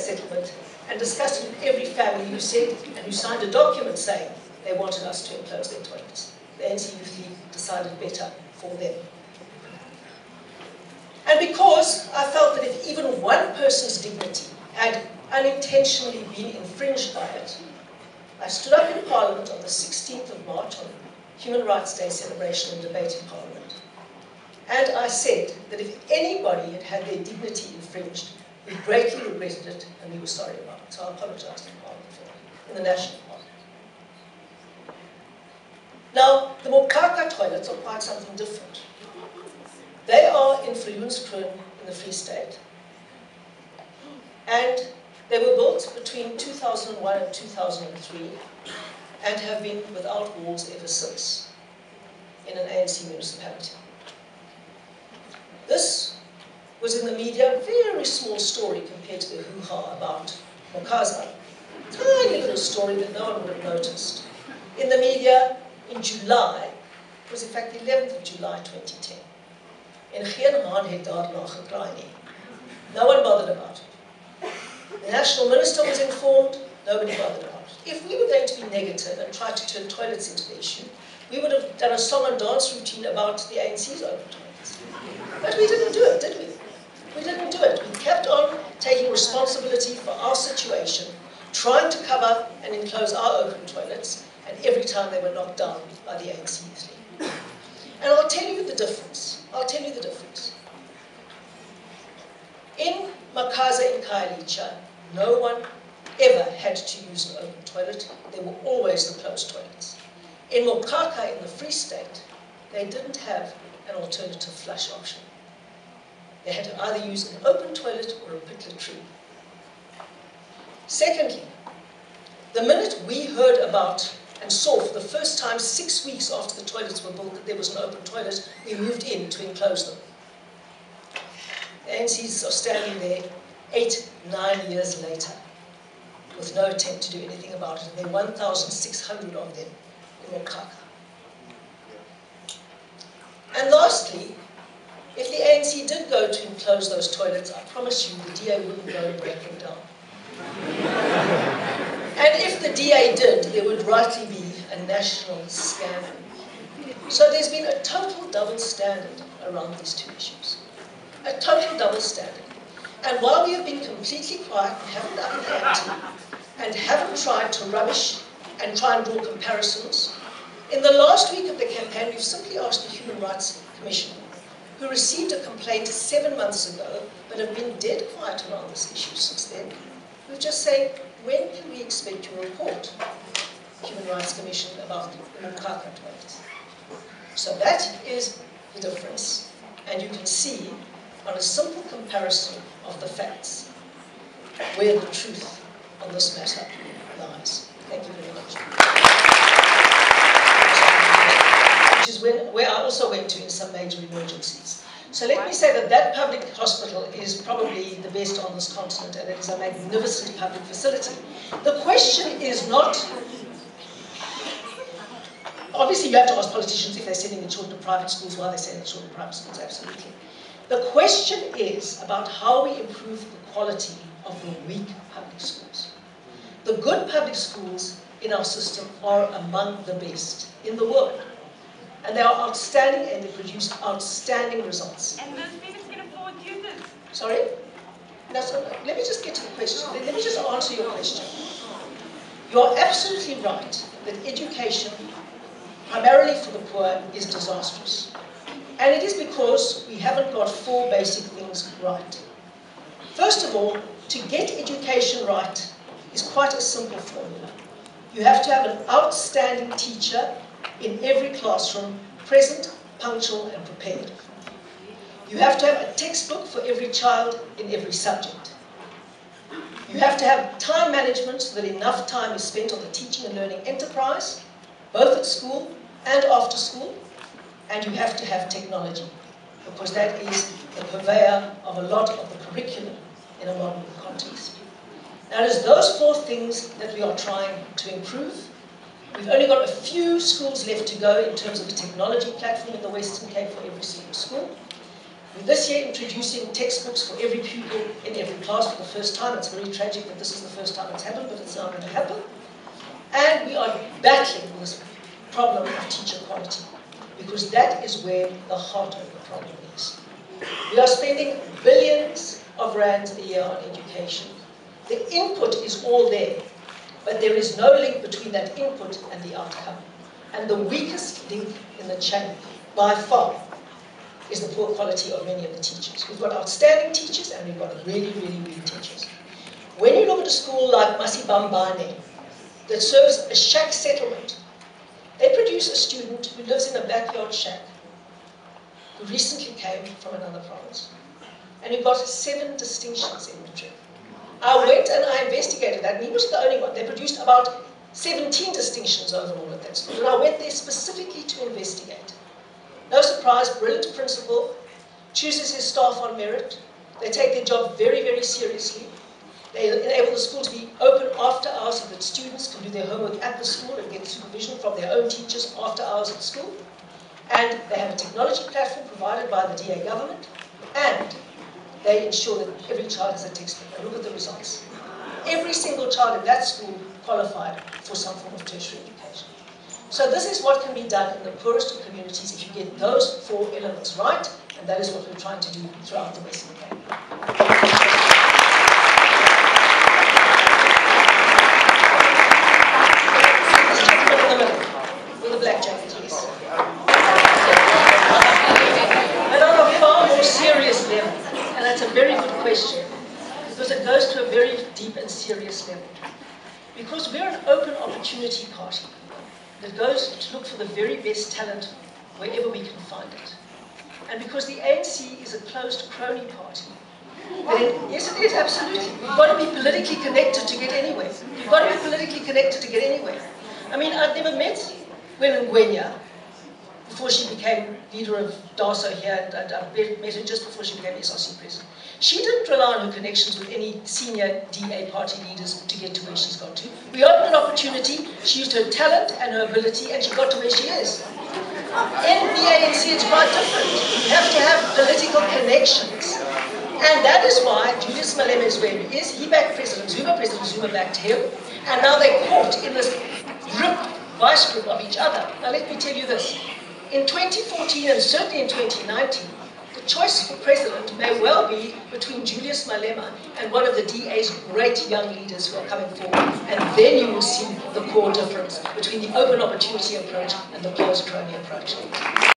settlement and discussed it with every family who said and who signed a document saying they wanted us to enclose their toilets. The ANC Youth League decided better for them. And because I felt that if even one person's dignity had unintentionally been infringed by it, I stood up in Parliament on the 16th of March on Human Rights Day celebration and debate in Parliament. And I said that if anybody had had their dignity infringed, we greatly regretted it and we were sorry about it. So I apologised in Parliament for it, in the National Parliament. Now, the Mokaka toilets are quite something different. They are in Viljoenskroon in the Free State. And they were built between 2001 and 2003 and have been without walls ever since in an ANC municipality. This was in the media, a very small story compared to the hoo-ha about Mokaza. Tiny little story that no one would have noticed. In the media in July, it was in fact the 11th of July 2010. En geen haan het daarna gekraai nie. No one bothered about it. The National Minister was informed, nobody bothered about it. If we were going to be negative and try to turn toilets into the issue, we would have done a song and dance routine about the ANC's open toilets. But we didn't do it, did we? We didn't do it. We kept on taking responsibility for our situation, trying to cover and enclose our open toilets, and every time they were knocked down by the ANC Youth League. And I'll tell you the difference. I'll tell you the difference. In Makaza in Khayelitsha, no one ever had to use an open toilet. They were always the closed toilets. In Mokaka in the Free State, they didn't have an alternative flush option. They had to either use an open toilet or a pit latrine. Secondly, the minute we heard about and saw for the first time 6 weeks after the toilets were built that there was an open toilet, we moved in to enclose them. The ANCs are standing there 8, 9 years later with no attempt to do anything about it. And there are 1,600 of them in Mokaka. And lastly, if the ANC did go to enclose those toilets, I promise you the DA wouldn't go and break them down. And if the DA did, there would rightly be a national scandal. So there's been a total double standard around these two issues. A total double standard. And while we have been completely quiet and haven't upped the ante, and haven't tried to rubbish and try and draw comparisons, in the last week of the campaign, we've simply asked the Human Rights Commission, who received a complaint 7 months ago, but have been dead quiet around this issue since then. We're just saying, when can we expect your report, Human Rights Commission, about the Mokaka toilets? So that is the difference. And you can see, on a simple comparison of the facts, where the truth on this matter lies. Thank you very much. Which is where I also went to in some major emergencies. So let me say that that public hospital is probably the best on this continent, and it is a magnificent public facility. The question is not, obviously you have to ask politicians if they're sending their children to private schools, why they're sending their children to private schools, absolutely. The question is about how we improve the quality of the weak public schools. The good public schools in our system are among the best in the world. And they are outstanding and they produce outstanding results. And those parents can afford tutors. Sorry? No, so let me just get to the question. Let me just answer your question. You are absolutely right that education, primarily for the poor, is disastrous. And it is because we haven't got 4 basic things right. First of all, to get education right is quite a simple formula. You have to have an outstanding teacher in every classroom, present, punctual, and prepared. You have to have a textbook for every child in every subject. You have to have time management so that enough time is spent on the teaching and learning enterprise, both at school and after school. And you have to have technology, because that is the purveyor of a lot of the curriculum in a modern context. Now, it is those 4 things that we are trying to improve. We've only got a few schools left to go in terms of a technology platform in the Western Cape for every single school. We're this year introducing textbooks for every pupil in every class for the first time. It's very tragic that this is the first time it's happened, but it's now going to happen. And we are battling this problem of teacher quality, because that is where the heart of the problem is. We are spending billions of rands a year on education. The input is all there, but there is no link between that input and the outcome. And the weakest link in the chain, by far, is the poor quality of many of the teachers. We've got outstanding teachers and we've got really, really weak teachers. When you look at a school like Masibambane, that serves a shack settlement, they produce a student who lives in a backyard shack, who recently came from another province, and who got 7 distinctions in matric. I went and I investigated that, and he wasn't the only one. They produced about 17 distinctions overall at that school, and I went there specifically to investigate. No surprise, brilliant principal, chooses his staff on merit. They take their job very, very seriously. They enable the school to be open after hours so that students can do their homework at the school and get supervision from their own teachers after hours at school. And they have a technology platform provided by the DA government. And they ensure that every child has a textbook. And look at the results. Every single child in that school qualified for some form of tertiary education. So this is what can be done in the poorest of communities if you get those 4 elements right, and that is what we're trying to do throughout the Western Cape. This gentleman in the middle, with a black jacket, yes. But on a far more serious level, and that's a very good question, because it goes to a very deep and serious level. Because we're an open opportunity party that goes to look for the very best talent wherever we can find it. And because the ANC is a closed crony party, then yes, it is, absolutely. You've got to be politically connected to get anywhere. You've got to be politically connected to get anywhere. I mean, I've never met Ngwenya before she became leader of DASO here, and I met her just before she became SRC president. She didn't rely on her connections with any senior DA party leaders to get to where she's got to. We opened an opportunity, she used her talent and her ability, and she got to where she is. In the ANC, it's quite different. You have to have political connections. And that is why Julius Malema is where he is. He backed President Zuma backed him, and now they're caught in this vice grip of each other. Now let me tell you this. In 2014 and certainly in 2019, the choice for president may well be between Julius Malema and one of the DA's great young leaders who are coming forward. And then you will see the core difference between the open opportunity approach and the closed crony approach.